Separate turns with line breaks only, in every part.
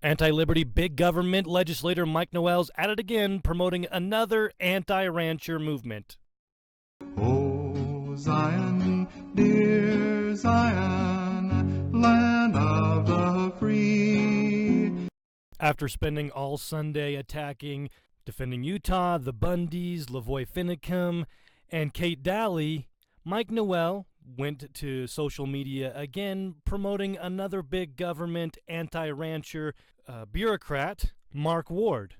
Anti-liberty big government legislator Mike Noel's at it again, promoting another anti-rancher movement.
Oh, Zion, dear Zion, land of the free.
After spending all Sunday defending Utah, the Bundys, Lavoy Finicum, and Kate Daly, Mike Noel went to social media again, promoting another big government anti-rancher bureaucrat, Mark Ward,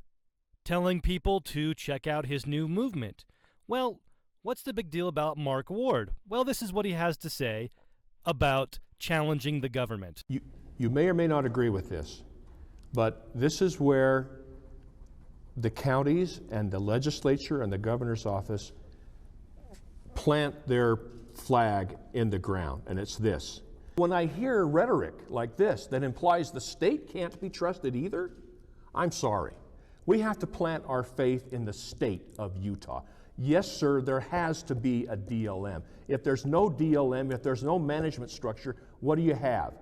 telling people to check out his new movement. Well, what's the big deal about Mark Ward? Well, this is what he has to say about challenging the government.
You may or may not agree with this, but this is where the counties and the legislature and the governor's office plant their flag in the ground, and it's this. When I hear rhetoric like this that implies the state can't be trusted either, I'm sorry. We have to plant our faith in the state of Utah. Yes, sir, there has to be a DLM. If there's no DLM, if there's no management structure, what do you have?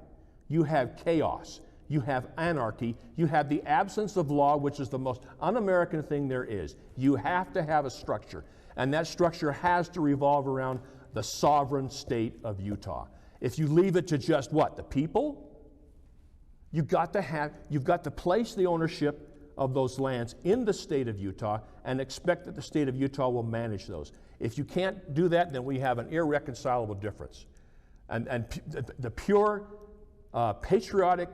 You have chaos. You have anarchy. You have the absence of law, which is the most un-American thing there is. You have to have a structure, and that structure has to revolve around the sovereign state of Utah. If you leave it to just what? The people? You've got to place the ownership of those lands in the state of Utah and expect that the state of Utah will manage those. If you can't do that, then we have an irreconcilable difference. And the pure patriotic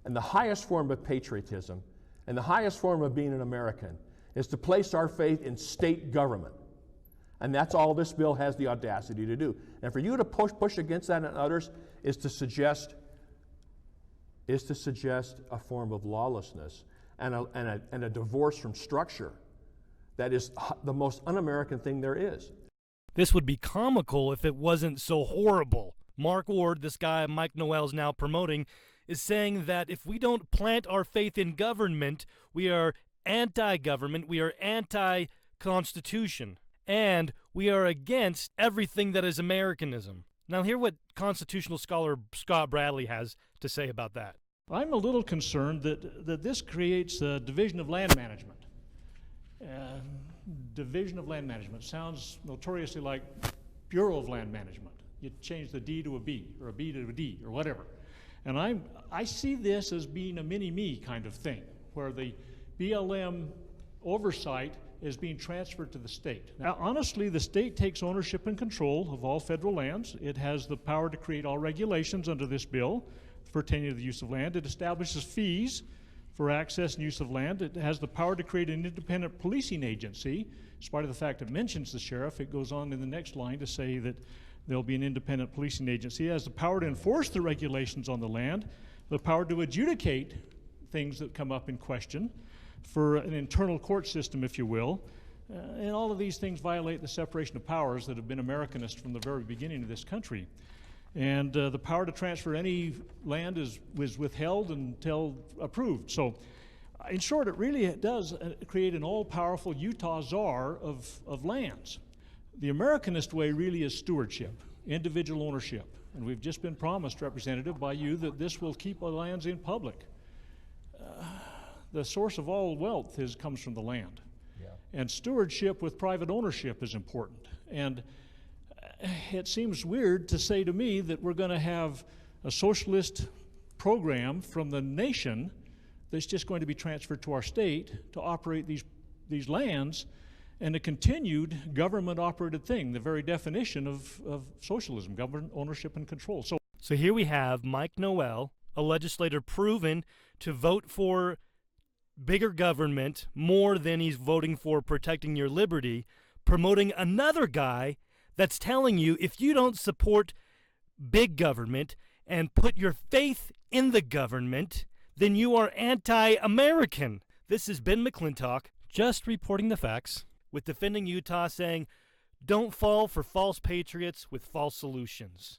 and the highest form of patriotism and the highest form of being an American is to place our faith in state government. And that's all this bill has the audacity to do. And for you to push against that and others is to suggest a form of lawlessness and a divorce from structure that is the most un-American thing there is.
This would be comical if it wasn't so horrible. Mark Ward, this guy Mike Noel's now promoting, is saying that if we don't plant our faith in government, we are anti-government, we are anti-constitution, and we are against everything that is Americanism. Now hear what constitutional scholar Scott Bradley has to say about that.
I'm a little concerned that this creates a division of land management. Division of land management sounds notoriously like Bureau of Land Management. You change the D to a B, or a B to a D, or whatever. And I see this as being a mini-me kind of thing, where the BLM oversight is being transferred to the state. Now, honestly, the state takes ownership and control of all federal lands. It has the power to create all regulations under this bill pertaining to the use of land. It establishes fees for access and use of land. It has the power to create an independent policing agency. Despite of the fact it mentions the sheriff, it goes on in the next line to say that there'll be an independent policing agency. It has the power to enforce the regulations on the land, the power to adjudicate things that come up in question, for an internal court system, if you will. And all of these things violate the separation of powers that have been Americanist from the very beginning of this country. And the power to transfer any land was withheld until approved. So, in short, it really does create an all-powerful Utah czar of lands. The Americanist way really is stewardship, individual ownership. And we've just been promised, Representative, by you that this will keep our lands in public. The source of all wealth comes from the land. Yeah. And stewardship with private ownership is important. And it seems weird to say to me that we're going to have a socialist program from the nation that's just going to be transferred to our state to operate these lands, and a continued government-operated thing, the very definition of socialism, government ownership and control.
So here we have Mike Noel, a legislator proven to vote for bigger government more than he's voting for protecting your liberty, promoting another guy that's telling you if you don't support big government and put your faith in the government, then you are anti-American. This is Ben McClintock, just reporting the facts, with Defending Utah saying, don't fall for false patriots with false solutions.